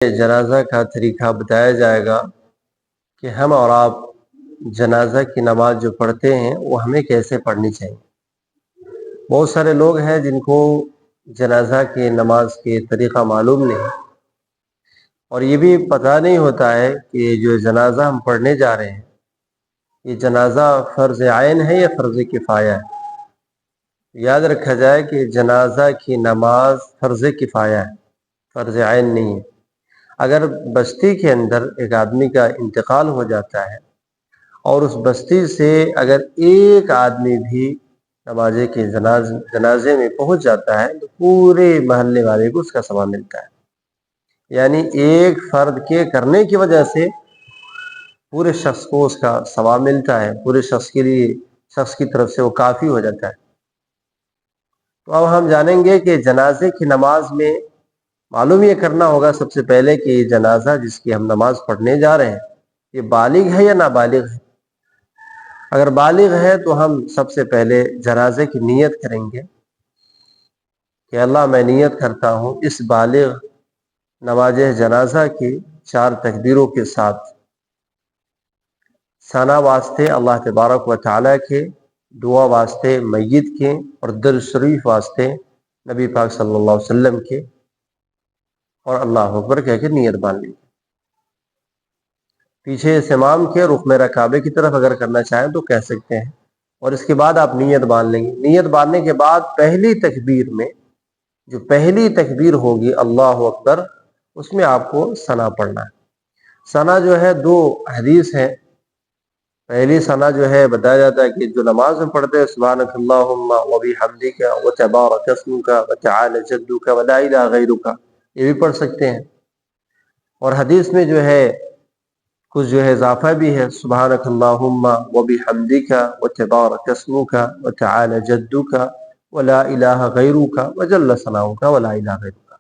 جنازہ کا طریقہ بتایا جائے گا کہ ہم اور آپ جنازہ کی نماز جو پڑھتے ہیں وہ ہمیں کیسے پڑھنی چاہیے۔ بہت سارے لوگ ہیں جن کو جنازہ کی نماز کے طریقہ معلوم نہیں، اور یہ بھی پتہ نہیں ہوتا ہے کہ جو جنازہ ہم پڑھنے جا رہے ہیں یہ جنازہ فرض عین ہے یا فرض کفایہ ہے۔ یاد رکھا جائے کہ جنازہ کی نماز فرض کفایہ ہے، فرض عین نہیں ہے۔ اگر بستی کے اندر ایک آدمی کا انتقال ہو جاتا ہے اور اس بستی سے اگر ایک آدمی بھی نماز کے جنازے میں پہنچ جاتا ہے تو پورے محلے والے کو اس کا ثواب ملتا ہے۔ یعنی ایک فرد کے کرنے کی وجہ سے پورے شخص کو اس کا ثواب ملتا ہے، پورے شخص کے لیے، شخص کی طرف سے وہ کافی ہو جاتا ہے۔ تو اب ہم جانیں گے کہ جنازے کی نماز میں معلوم یہ کرنا ہوگا سب سے پہلے کہ یہ جنازہ جس کی ہم نماز پڑھنے جا رہے ہیں یہ بالغ ہے یا نابالغ ہے۔ اگر بالغ ہے تو ہم سب سے پہلے جنازے کی نیت کریں گے کہ اللہ میں نیت کرتا ہوں اس بالغ نماز جنازہ کی 4 تکبیروں کے ساتھ ثنا واسطے اللہ تبارک و تعالیٰ کے، دعا واسطے میت کے، اور درود شریف واسطے نبی پاک صلی اللہ علیہ وسلم کے، اور اللہ اکبر کہہ کے نیت باندھ لی۔ پیچھے امام کے رخ میرا کعبے کی طرف اگر کرنا چاہیں تو کہہ سکتے ہیں، اور اس کے بعد آپ نیت باندھ لیں گے۔ نیت باندھنے کے بعد پہلی تکبیر میں جو پہلی تکبیر ہوگی اللہ اکبر، اس میں آپ کو ثنا پڑھنا ہے۔ ثنا جو ہے 2 حدیث ہیں۔ پہلی ثنا جو ہے بتایا جاتا ہے کہ جو نماز میں پڑھتے ہیں سبحانک اللہم وبحمدک وتبارک اسمک وتعالی جدک ولا الہ غیرک، یہ بھی پڑھ سکتے ہیں۔ اور حدیث میں جو ہے کچھ جو ہے اضافہ بھی ہے، سبحانک اللہم وبحمدک وتبارک اسمک وتعالی جدک ولا الہ غیرک وجل ثناؤک ولا الہ غیرک،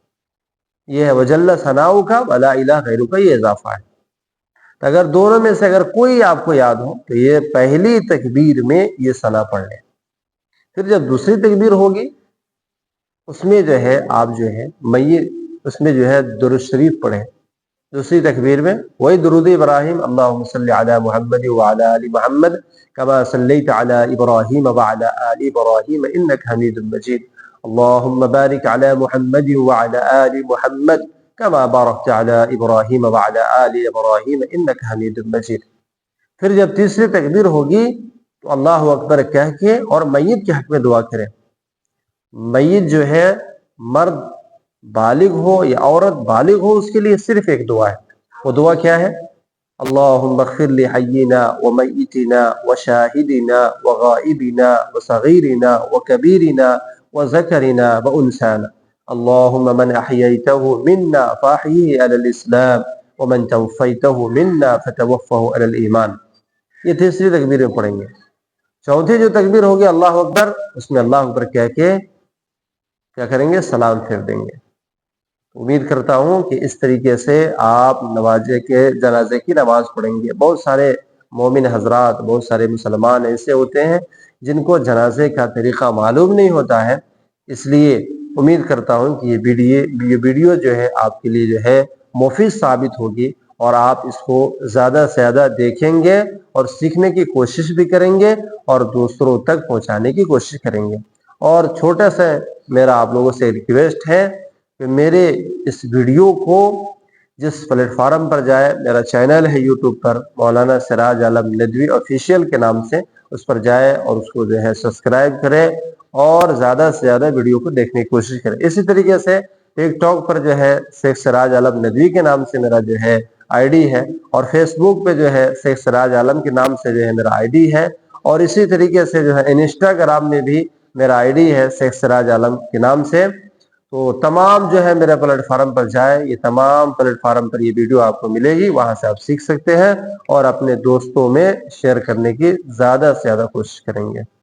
یہ ہے وجل ثناؤک ولا الہ غیرک، یہ اضافہ ہے۔ اگر دونوں میں سے اگر کوئی آپ کو یاد ہو تو یہ پہلی تکبیر میں یہ ثنا پڑھ لیں۔ پھر جب دوسری تکبیر ہوگی اس میں جو ہے آپ جو ہے اس میں جو ہے درود شریف پڑھیں۔ دوسری تکبیر میں وہی درود ابراہیم، اللہم صلی علی محمد وعلی آل محمد کما صلیت علی ابراہیم وعلی آل ابراہیم انک حمید مجید، اللہم بارک علی محمد وعلی آل محمد کما بارکت علی ابراہیم وعلی آل ابراہیم انک حمید مجید۔ پھر جب تیسری تکبیر ہوگی تو اللہ اکبر کہہ کے اور میت کے حق میں دعا کریں۔ میت جو ہے مرد بالغ ہو یا عورت بالغ ہو، اس کے لیے صرف ایک دعا ہے۔ وہ دعا کیا ہے؟ اللہم اغفر لحینا ومیتنا وشاہدنا وغائبنا وصغیرنا وکبیرنا وذکرنا وانسانا، اللہم من احییتہ منا فاحیہ علی الاسلام ومن توفیتہ منا فتوفہ علی الایمان۔ یہ تیسری تکبیر میں پڑھیں گے۔ چوتھی جو تکبیر ہوگی اللہ اکبر، اس میں اللہ اکبر کہہ کے کیا کریں گے؟ سلام پھیر دیں گے۔ امید کرتا ہوں کہ اس طریقے سے آپ جنازے کی نماز پڑھیں گے۔ بہت سارے مومن حضرات، بہت سارے مسلمان ایسے ہوتے ہیں جن کو جنازے کا طریقہ معلوم نہیں ہوتا ہے، اس لیے امید کرتا ہوں کہ یہ ویڈیو جو ہے آپ کے لیے جو ہے مفید ثابت ہوگی، اور آپ اس کو زیادہ سے زیادہ دیکھیں گے اور سیکھنے کی کوشش بھی کریں گے اور دوسروں تک پہنچانے کی کوشش کریں گے۔ اور چھوٹا سا میرا آپ لوگوں سے ریکویسٹ ہے کہ میرے اس ویڈیو کو جس پلیٹ فارم پر جائے، میرا چینل ہے یوٹیوب پر مولانا سراج عالم ندوی آفیشیل کے نام سے، اس پر جائے اور اس کو جو ہے سبسکرائب کرے اور زیادہ سے زیادہ ویڈیو کو دیکھنے کی کوشش کرے۔ اسی طریقے سے ٹک ٹاک پر جو ہے شیخ سراج عالم ندوی کے نام سے میرا جو ہے آئی ڈی ہے، اور فیس بک پہ جو ہے شیخ سراج عالم کے نام سے جو ہے میرا آئی ڈی ہے، اور اسی طریقے سے جو ہے انسٹاگرام میں بھی میرا آئی ڈی ہے شیخ سراج عالم کے نام سے۔ تو تمام جو ہے میرے پلیٹ فارم پر جائے، یہ تمام پلیٹ فارم پر یہ ویڈیو آپ کو ملے گی، وہاں سے آپ سیکھ سکتے ہیں اور اپنے دوستوں میں شیئر کرنے کی زیادہ سے زیادہ کوشش کریں گے۔